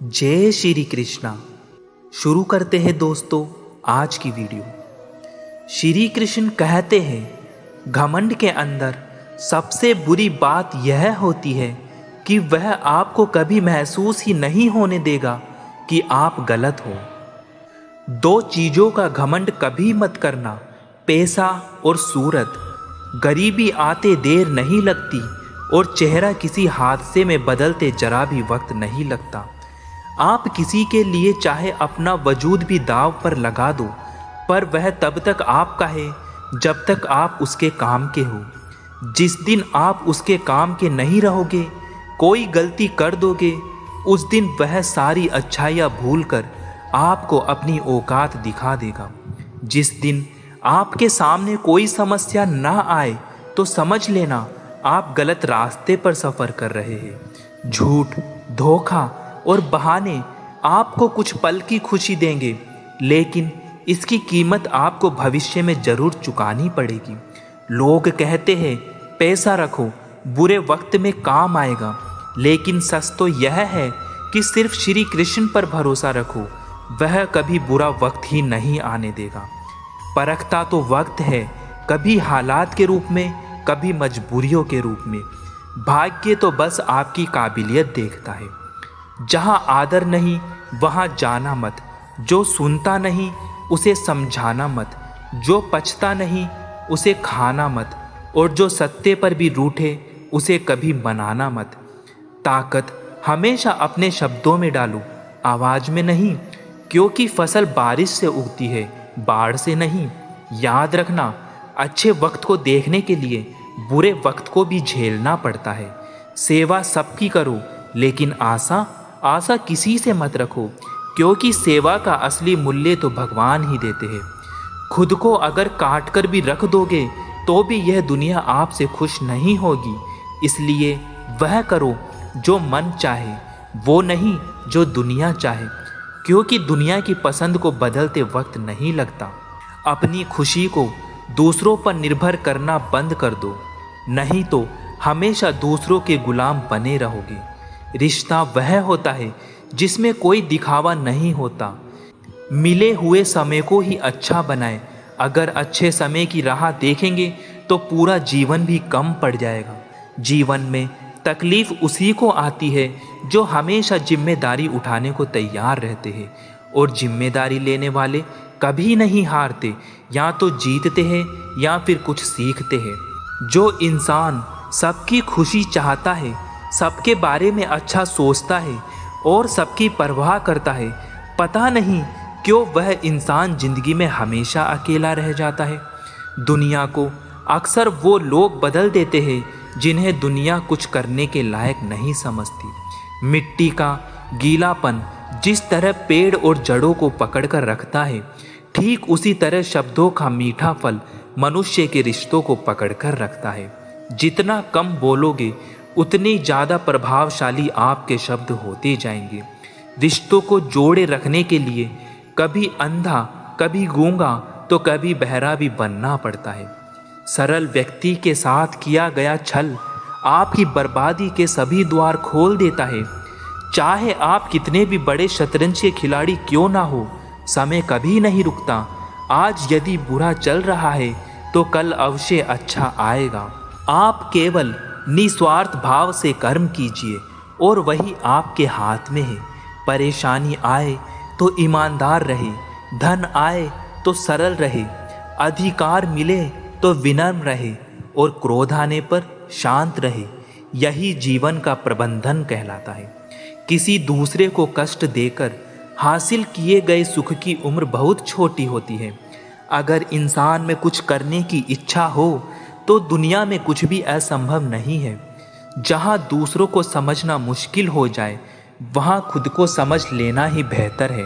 जय श्री कृष्णा। शुरू करते हैं दोस्तों आज की वीडियो। श्री कृष्ण कहते हैं घमंड के अंदर सबसे बुरी बात यह होती है कि वह आपको कभी महसूस ही नहीं होने देगा कि आप गलत हो। दो चीज़ों का घमंड कभी मत करना, पैसा और सूरत। गरीबी आते देर नहीं लगती और चेहरा किसी हादसे में बदलते जरा भी वक्त नहीं लगता। आप किसी के लिए चाहे अपना वजूद भी दांव पर लगा दो, पर वह तब तक आपका है जब तक आप उसके काम के हो। जिस दिन आप उसके काम के नहीं रहोगे, कोई गलती कर दोगे, उस दिन वह सारी अच्छाइयाँ भूलकर आपको अपनी औकात दिखा देगा। जिस दिन आपके सामने कोई समस्या ना आए तो समझ लेना आप गलत रास्ते पर सफ़र कर रहे हैं। झूठ, धोखा और बहाने आपको कुछ पल की खुशी देंगे, लेकिन इसकी कीमत आपको भविष्य में जरूर चुकानी पड़ेगी। लोग कहते हैं पैसा रखो, बुरे वक्त में काम आएगा, लेकिन सच तो यह है कि सिर्फ श्री कृष्ण पर भरोसा रखो, वह कभी बुरा वक्त ही नहीं आने देगा। परखता तो वक्त है, कभी हालात के रूप में, कभी मजबूरियों के रूप में। भाग्य तो बस आपकी काबिलियत देखता है। जहाँ आदर नहीं वहाँ जाना मत, जो सुनता नहीं उसे समझाना मत, जो पचता नहीं उसे खाना मत, और जो सत्य पर भी रूठे उसे कभी मनाना मत। ताकत हमेशा अपने शब्दों में डालो, आवाज़ में नहीं, क्योंकि फसल बारिश से उगती है, बाढ़ से नहीं। याद रखना, अच्छे वक्त को देखने के लिए बुरे वक्त को भी झेलना पड़ता है। सेवा सबकी करो, लेकिन आशा किसी से मत रखो, क्योंकि सेवा का असली मूल्य तो भगवान ही देते हैं। खुद को अगर काट कर भी रख दोगे तो भी यह दुनिया आपसे खुश नहीं होगी। इसलिए वह करो जो मन चाहे, वो नहीं जो दुनिया चाहे, क्योंकि दुनिया की पसंद को बदलते वक्त नहीं लगता। अपनी खुशी को दूसरों पर निर्भर करना बंद कर दो, नहीं तो हमेशा दूसरों के गुलाम बने रहोगे। रिश्ता वह होता है जिसमें कोई दिखावा नहीं होता। मिले हुए समय को ही अच्छा बनाएं। अगर अच्छे समय की राह देखेंगे तो पूरा जीवन भी कम पड़ जाएगा। जीवन में तकलीफ उसी को आती है जो हमेशा जिम्मेदारी उठाने को तैयार रहते हैं, और जिम्मेदारी लेने वाले कभी नहीं हारते, या तो जीतते हैं या फिर कुछ सीखते हैं। जो इंसान सबकी खुशी चाहता है, सबके बारे में अच्छा सोचता है और सबकी परवाह करता है, पता नहीं क्यों वह इंसान जिंदगी में हमेशा अकेला रह जाता है। दुनिया को अक्सर वो लोग बदल देते हैं जिन्हें दुनिया कुछ करने के लायक नहीं समझती। मिट्टी का गीलापन जिस तरह पेड़ और जड़ों को पकड़कर रखता है, ठीक उसी तरह शब्दों का मीठा फल मनुष्य के रिश्तों को पकड़कर रखता है। जितना कम बोलोगे उतनी ज़्यादा प्रभावशाली आपके शब्द होते जाएंगे। रिश्तों को जोड़े रखने के लिए कभी अंधा, कभी गूंगा तो कभी बहरा भी बनना पड़ता है। सरल व्यक्ति के साथ किया गया छल आपकी बर्बादी के सभी द्वार खोल देता है। चाहे आप कितने भी बड़े शतरंज के खिलाड़ी क्यों ना हो, समय कभी नहीं रुकता। आज यदि बुरा चल रहा है तो कल अवश्य अच्छा आएगा। आप केवल निस्वार्थ भाव से कर्म कीजिए और वही आपके हाथ में है। परेशानी आए तो ईमानदार रहे, धन आए तो सरल रहे, अधिकार मिले तो विनम्र रहे, और क्रोध आने पर शांत रहे। यही जीवन का प्रबंधन कहलाता है। किसी दूसरे को कष्ट देकर हासिल किए गए सुख की उम्र बहुत छोटी होती है। अगर इंसान में कुछ करने की इच्छा हो तो दुनिया में कुछ भी असंभव नहीं है। जहाँ दूसरों को समझना मुश्किल हो जाए, वहाँ खुद को समझ लेना ही बेहतर है।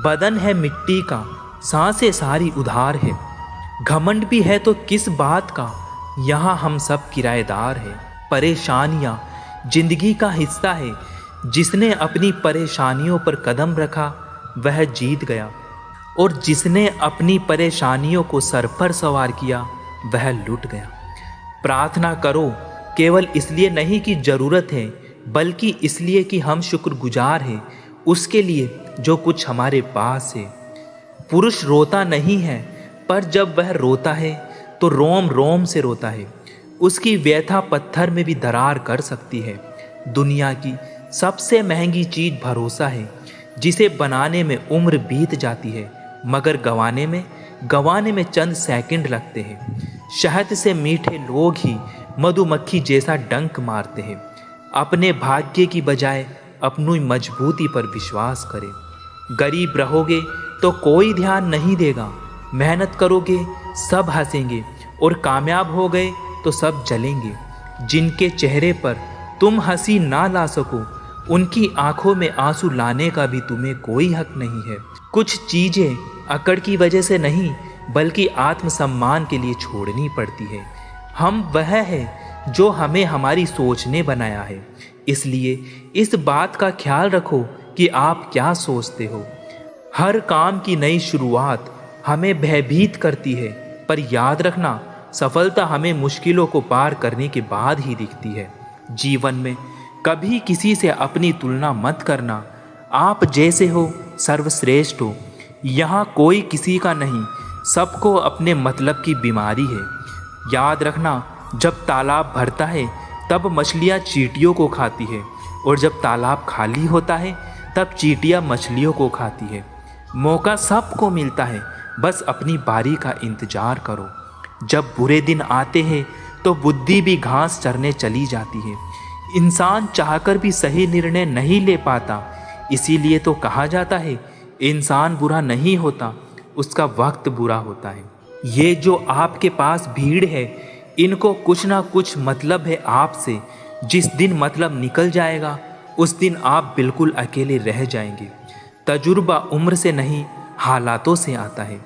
बदन है मिट्टी का, सांसें सारी उधार है। घमंड भी है तो किस बात का, यहाँ हम सब किराएदार हैं। परेशानियाँ जिंदगी का हिस्सा है। जिसने अपनी परेशानियों पर कदम रखा वह जीत गया, और जिसने अपनी परेशानियों को सर पर सवार किया वह लुट गया। प्रार्थना करो केवल इसलिए नहीं कि ज़रूरत है, बल्कि इसलिए कि हम शुक्रगुजार हैं उसके लिए जो कुछ हमारे पास है। पुरुष रोता नहीं है, पर जब वह रोता है तो रोम रोम से रोता है। उसकी व्यथा पत्थर में भी दरार कर सकती है। दुनिया की सबसे महंगी चीज़ भरोसा है, जिसे बनाने में उम्र बीत जाती है मगर गंवाने में चंद सेकंड लगते हैं। शहद से मीठे लोग ही मधुमक्खी जैसा डंक मारते हैं। अपने भाग्य की बजाय अपनी मजबूती पर विश्वास करें। गरीब रहोगे तो कोई ध्यान नहीं देगा, मेहनत करोगे सब हंसेंगे और कामयाब हो गए तो सब जलेंगे। जिनके चेहरे पर तुम हंसी ना ला सको, उनकी आंखों में आंसू लाने का भी तुम्हें कोई हक नहीं है। कुछ चीज़ें अकड़ की वजह से नहीं बल्कि आत्मसम्मान के लिए छोड़नी पड़ती है। हम वह है जो हमें हमारी सोच ने बनाया है, इसलिए इस बात का ख्याल रखो कि आप क्या सोचते हो। हर काम की नई शुरुआत हमें भयभीत करती है, पर याद रखना सफलता हमें मुश्किलों को पार करने के बाद ही दिखती है। जीवन में कभी किसी से अपनी तुलना मत करना। आप जैसे हो सर्वश्रेष्ठ हो। यहाँ कोई किसी का नहीं, सबको अपने मतलब की बीमारी है। याद रखना, जब तालाब भरता है तब मछलियाँ चींटियों को खाती है, और जब तालाब खाली होता है तब चींटियाँ मछलियों को खाती है। मौका सबको मिलता है, बस अपनी बारी का इंतजार करो। जब बुरे दिन आते हैं तो बुद्धि भी घास चरने चली जाती है। इंसान चाहकर भी सही निर्णय नहीं ले पाता, इसीलिए तो कहा जाता है इंसान बुरा नहीं होता, उसका वक्त बुरा होता है। ये जो आपके पास भीड़ है, इनको कुछ ना कुछ मतलब है आपसे। जिस दिन मतलब निकल जाएगा उस दिन आप बिल्कुल अकेले रह जाएंगे। तजुर्बा उम्र से नहीं हालातों से आता है।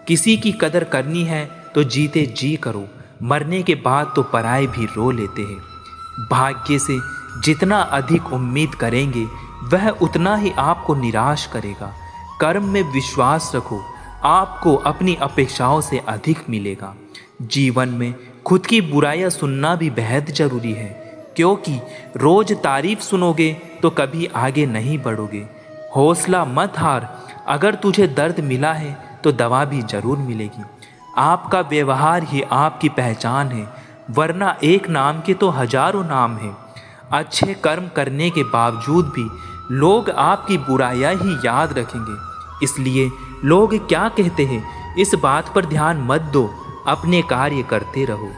किसी की कदर करनी है तो जीते जी करो, मरने के बाद तो पराए भी रो लेते हैं। भाग्य से जितना अधिक उम्मीद करेंगे वह उतना ही आपको निराश करेगा। कर्म में विश्वास रखो, आपको अपनी अपेक्षाओं से अधिक मिलेगा। जीवन में खुद की बुराइयां सुनना भी बेहद जरूरी है, क्योंकि रोज तारीफ सुनोगे तो कभी आगे नहीं बढ़ोगे। हौसला मत हार, अगर तुझे दर्द मिला है तो दवा भी जरूर मिलेगी। आपका व्यवहार ही आपकी पहचान है, वरना एक नाम के तो हजारों नाम हैं। अच्छे कर्म करने के बावजूद भी लोग आपकी बुराइयां ही याद रखेंगे। इसलिए लोग क्या कहते हैं इस बात पर ध्यान मत दो, अपने कार्य करते रहो।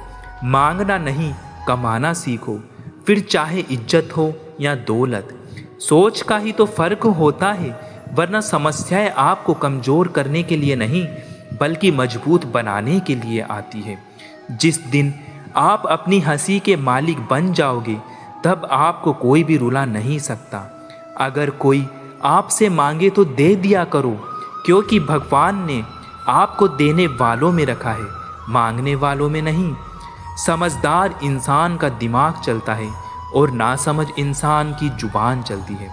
मांगना नहीं कमाना सीखो, फिर चाहे इज्जत हो या दौलत। सोच का ही तो फर्क होता है, वरना समस्याएं आपको कमज़ोर करने के लिए नहीं बल्कि मजबूत बनाने के लिए आती है। जिस दिन आप अपनी हंसी के मालिक बन जाओगे तब आपको कोई भी रुला नहीं सकता। अगर कोई आपसे मांगे तो दे दिया करो, क्योंकि भगवान ने आपको देने वालों में रखा है, मांगने वालों में नहीं। समझदार इंसान का दिमाग चलता है और नासमझ इंसान की जुबान चलती है।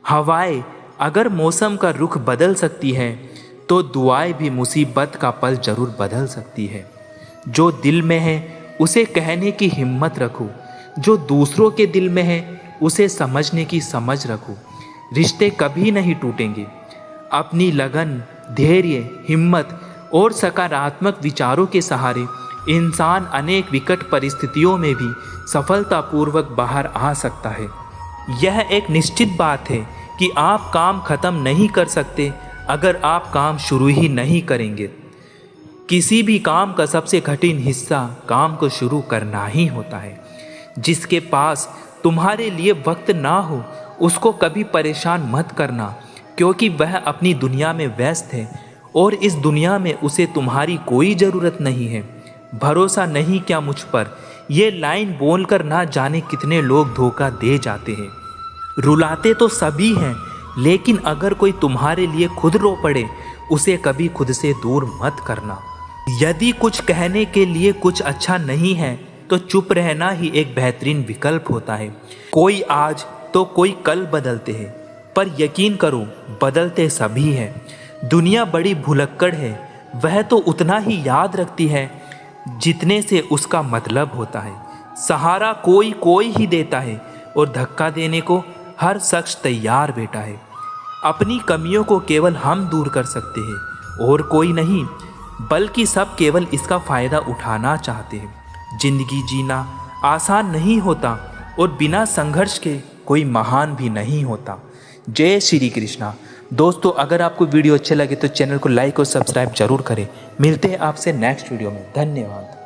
हवाएं अगर मौसम का रुख बदल सकती है तो दुआएं भी मुसीबत का पल जरूर बदल सकती है। जो दिल में है उसे कहने की हिम्मत रखो, जो दूसरों के दिल में है उसे समझने की समझ रखो। रिश्ते कभी नहीं टूटेंगे। अपनी लगन, धैर्य, हिम्मत और सकारात्मक विचारों के सहारे इंसान अनेक विकट परिस्थितियों में भी सफलतापूर्वक बाहर आ सकता है। यह एक निश्चित बात है कि आप काम खत्म नहीं कर सकते अगर आप काम शुरू ही नहीं करेंगे। किसी भी काम का सबसे कठिन हिस्सा काम को शुरू करना ही होता है। जिसके पास तुम्हारे लिए वक्त ना हो उसको कभी परेशान मत करना, क्योंकि वह अपनी दुनिया में व्यस्त है और इस दुनिया में उसे तुम्हारी कोई ज़रूरत नहीं है। भरोसा नहीं क्या मुझ पर, ये लाइन बोलकर ना जाने कितने लोग धोखा दे जाते हैं। रुलाते तो सभी हैं, लेकिन अगर कोई तुम्हारे लिए खुद रो पड़े उसे कभी खुद से दूर मत करना। यदि कुछ कहने के लिए कुछ अच्छा नहीं है तो चुप रहना ही एक बेहतरीन विकल्प होता है। कोई आज तो कोई कल बदलते हैं, पर यकीन करो बदलते सभी हैं। दुनिया बड़ी भुलक्कड़ है, वह तो उतना ही याद रखती है जितने से उसका मतलब होता है। सहारा कोई कोई ही देता है और धक्का देने को हर शख्स तैयार बैठा है। अपनी कमियों को केवल हम दूर कर सकते हैं और कोई नहीं, बल्कि सब केवल इसका फ़ायदा उठाना चाहते हैं। जिंदगी जीना आसान नहीं होता और बिना संघर्ष के कोई महान भी नहीं होता। जय श्री कृष्णा। दोस्तों, अगर आपको वीडियो अच्छे लगे तो चैनल को लाइक और सब्सक्राइब जरूर करें। मिलते हैं आपसे नेक्स्ट वीडियो में। धन्यवाद।